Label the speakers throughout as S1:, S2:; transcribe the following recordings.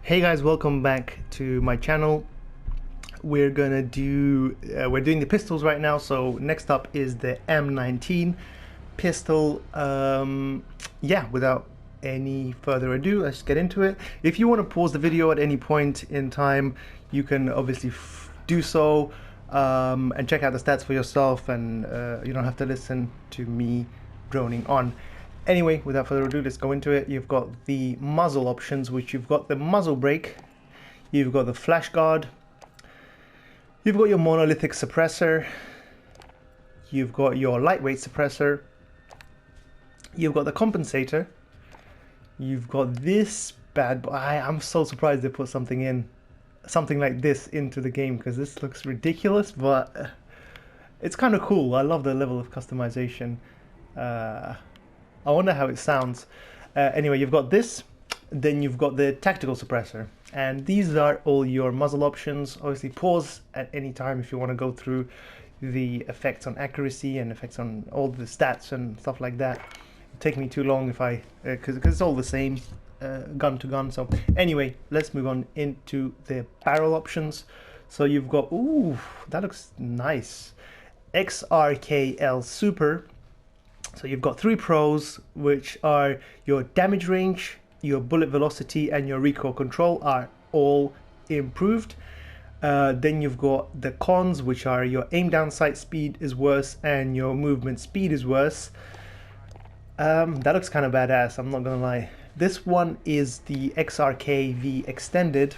S1: Hey guys, welcome back to my channel. We're doing the pistols right now. So next up is the M19 pistol. Yeah, without any further ado, let's get into it. If you want to pause the video at any point in time, you can obviously do so and check out the stats for yourself, and you don't have to listen to me droning on. Anyway, without further ado, let's go into it. You've got the muzzle options, which you've got the muzzle brake, you've got the flash guard, you've got your monolithic suppressor, you've got your lightweight suppressor, you've got the compensator, you've got this bad boy. I'm so surprised they put something like this into the game, because this looks ridiculous, but it's kind of cool. I love the level of customization. I wonder how it sounds. Anyway, you've got this, then you've got the tactical suppressor, and these are all your muzzle options. Obviously pause at any time if you want to go through the effects on accuracy and effects on all the stats and stuff like that. It'll take me too long if I because it's all the same gun to gun. So anyway, let's move on into the barrel options. So you've got, ooh, that looks nice, XRKL Super. So you've got 3 pros, which are your damage range, your bullet velocity, and your recoil control are all improved. Then you've got the cons, which are your aim down sight speed is worse and your movement speed is worse. That looks kind of badass, I'm not gonna lie. This one is the XRKV extended,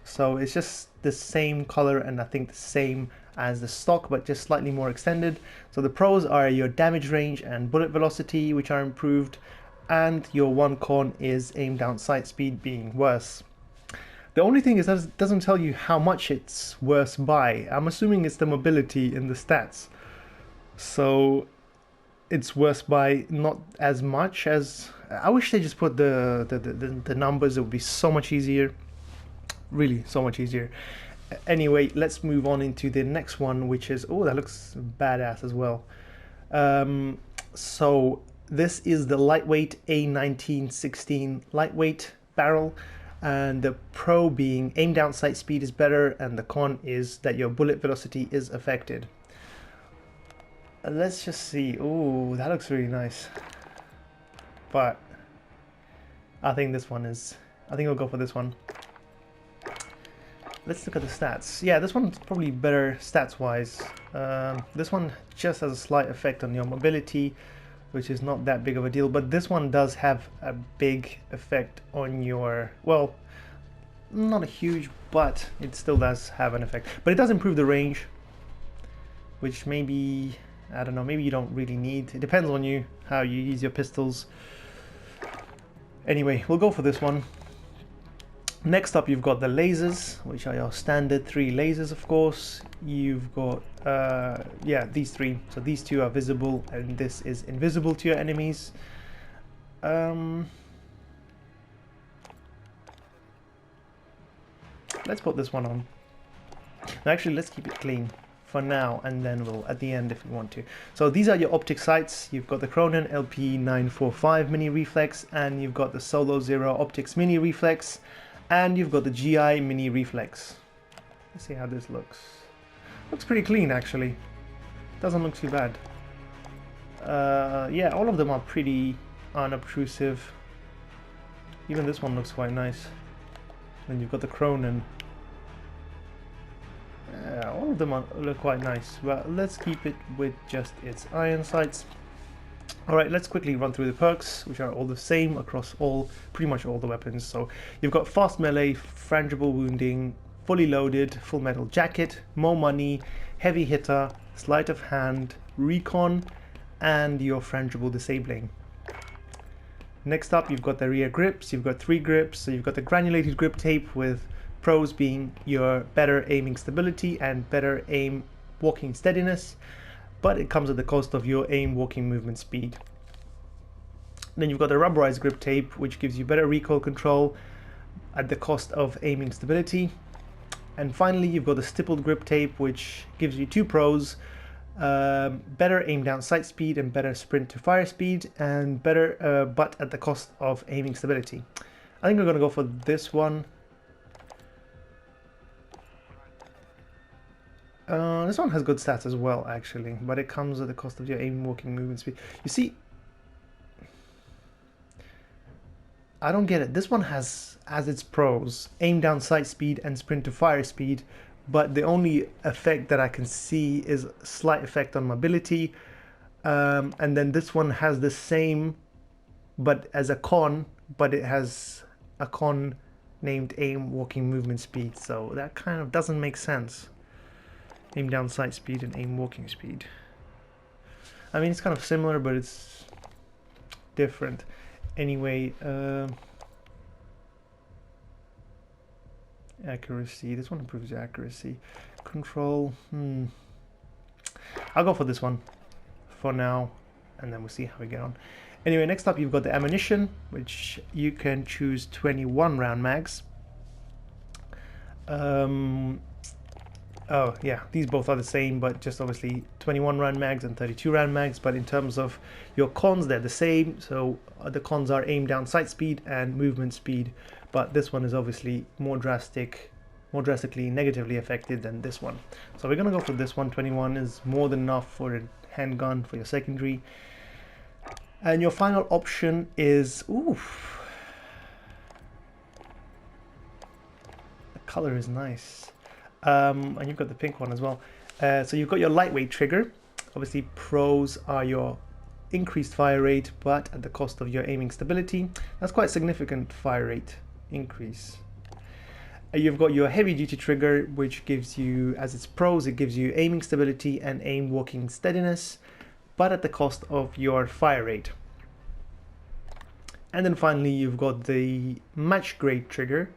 S1: so it's just the same color and I think the same as the stock, but just slightly more extended. So the pros are your damage range and bullet velocity, which are improved, and your one con is aim down sight speed being worse. The only thing is that it doesn't tell you how much it's worse by. I'm assuming it's the mobility in the stats, so it's worse by not as much as. I wish they just put the numbers. It would be so much easier, really so much easier. Anyway, let's move on into the next one, which is, oh, that looks badass as well. So this is the lightweight A1916 lightweight barrel, and the pro being aim down sight speed is better, and the con is that your bullet velocity is affected. Let's just see. Oh, that looks really nice, but I think this one is, I think I'll go for this one. Let's look at the stats. Yeah, this one's probably better stats-wise. This one just has a slight effect on your mobility, which is not that big of a deal, but this one does have a big effect on your, well, not a huge, but it still does have an effect. But it does improve the range, which maybe, I don't know, maybe you don't really need. It depends on you, how you use your pistols. Anyway, we'll go for this one. Next up, you've got the lasers, which are your standard 3 lasers, of course. You've got, yeah, these 3. So these 2 are visible, and this is invisible to your enemies. Let's put this one on. Now, actually, let's keep it clean for now, and then we'll at the end if we want to. So these are your optic sights. You've got the Cronin LP945 mini reflex, and you've got the Solo Zero Optics mini reflex, and you've got the GI mini reflex. Let's see how this looks. Looks pretty clean, actually. Doesn't look too bad. Yeah, all of them are pretty unobtrusive. Even this one looks quite nice. Then you've got the Cronin. All of them look quite nice, but let's keep it with just its iron sights. Alright, let's quickly run through the perks, which are all the same across pretty much all the weapons. So you've got fast melee, frangible wounding, fully loaded, full metal jacket, more money, heavy hitter, sleight of hand, recon, and your frangible disabling. Next up, you've got the rear grips. You've got 3 grips. So you've got the granulated grip tape, with pros being your better aiming stability and better aim walking steadiness, but it comes at the cost of your aim walking movement speed. Then you've got the rubberized grip tape, which gives you better recoil control at the cost of aiming stability. And finally, you've got the stippled grip tape, which gives you 2 pros, better aim down sight speed and better sprint to fire speed, and better but at the cost of aiming stability. I think we're going to go for this one. This one has good stats as well, actually, but it comes at the cost of your aim, walking, movement speed. You see, I don't get it. This one has, as its pros, aim down sight speed and sprint to fire speed, but the only effect that I can see is a slight effect on mobility. And then this one has the same, but as a con, but it has a con named aim, walking, movement speed. So that kind of doesn't make sense. Aim down sight speed and aim walking speed. I mean, it's kind of similar, but it's different. Anyway, accuracy. This one improves your accuracy. Control. I'll go for this one for now, and then we'll see how we get on. Anyway, next up you've got the ammunition, which you can choose 21 round mags. Oh yeah, these both are the same, but just obviously 21 round mags and 32 round mags. But in terms of your cons, they're the same. So the cons are aim down sight speed and movement speed, but this one is obviously more drastically negatively affected than this one. So we're gonna go for this one. 21 is more than enough for a handgun for your secondary. And your final option is, oof, the color is nice. And you've got the pink one as well. So you've got your lightweight trigger. Obviously pros are your increased fire rate, but at the cost of your aiming stability. That's quite significant fire rate increase. You've got your heavy duty trigger, which gives you, as its pros, it gives you aiming stability and aim walking steadiness, but at the cost of your fire rate. And then finally you've got the match grade trigger,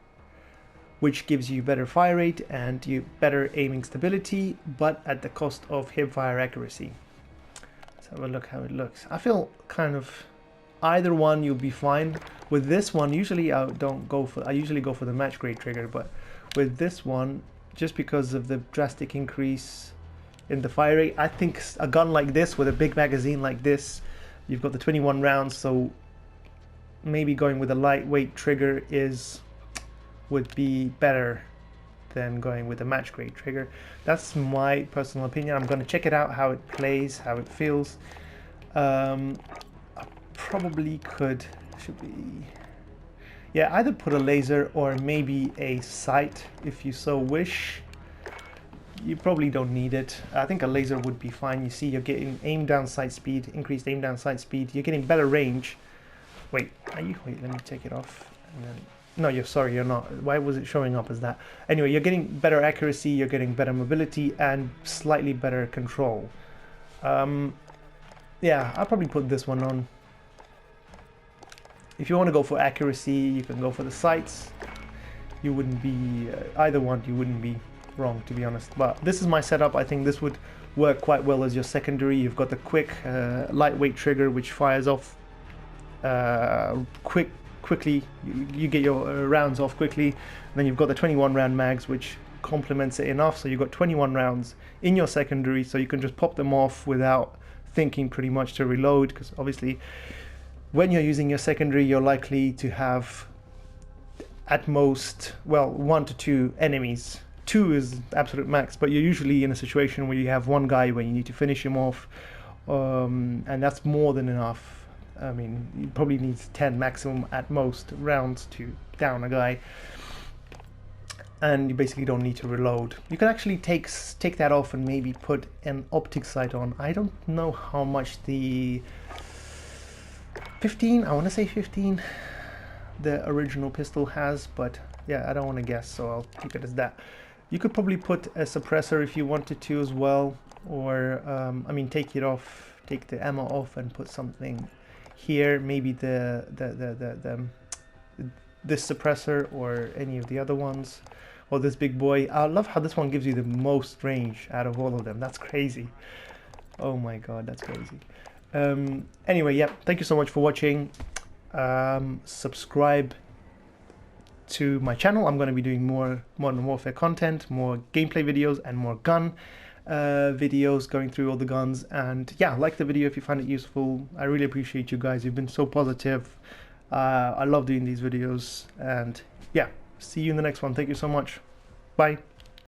S1: which gives you better fire rate and you better aiming stability, but at the cost of hip fire accuracy. Let's have a look how it looks. I feel kind of either one you'll be fine. With this one, usually I usually go for the match grade trigger, but with this one, just because of the drastic increase in the fire rate, I think a gun like this with a big magazine like this, you've got the 21 rounds, so maybe going with a lightweight trigger would be better than going with a match grade trigger. That's my personal opinion. I'm going to check it out, how it plays, how it feels. I probably could, yeah, either put a laser or maybe a sight if you so wish. You probably don't need it. I think a laser would be fine. You see, you're getting aim down sight speed, increased aim down sight speed. You're getting better range. Wait, let me take it off. And then, no, you're not. Why was it showing up as that? Anyway, you're getting better accuracy, you're getting better mobility, and slightly better control. Yeah, I'll probably put this one on. If you want to go for accuracy, you can go for the sights. You wouldn't be, either one, you wouldn't be wrong, to be honest. But this is my setup. I think this would work quite well as your secondary. You've got the quick, lightweight trigger, which fires off quickly. You get your rounds off quickly. And then you've got the 21 round mags, which complements it enough. So you've got 21 rounds in your secondary, so you can just pop them off without thinking pretty much to reload, because obviously when you're using your secondary, you're likely to have at most, well, 1 to 2 enemies. 2 is absolute max, but you're usually in a situation where you have one guy where you need to finish him off, and that's more than enough. I mean, you probably need 10 maximum at most rounds to down a guy, and you basically don't need to reload. You can actually take that off and maybe put an optic sight on. I don't know how much the 15, I want to say 15, the original pistol has, but yeah, I don't want to guess, so I'll keep it as that. You could probably put a suppressor if you wanted to as well, or I mean, take it off, take the ammo off and put something here, maybe this suppressor or any of the other ones, or this big boy. I love how this one gives you the most range out of all of them. That's crazy. Oh my god, that's crazy. Anyway, yeah, thank you so much for watching. Subscribe to my channel. I'm going to be doing more Modern Warfare content, more gameplay videos, and more gun videos going through all the guns. And yeah, like the video if you find it useful. I really appreciate you guys. You've been so positive. I love doing these videos, and yeah, see you in the next one. Thank you so much. Bye.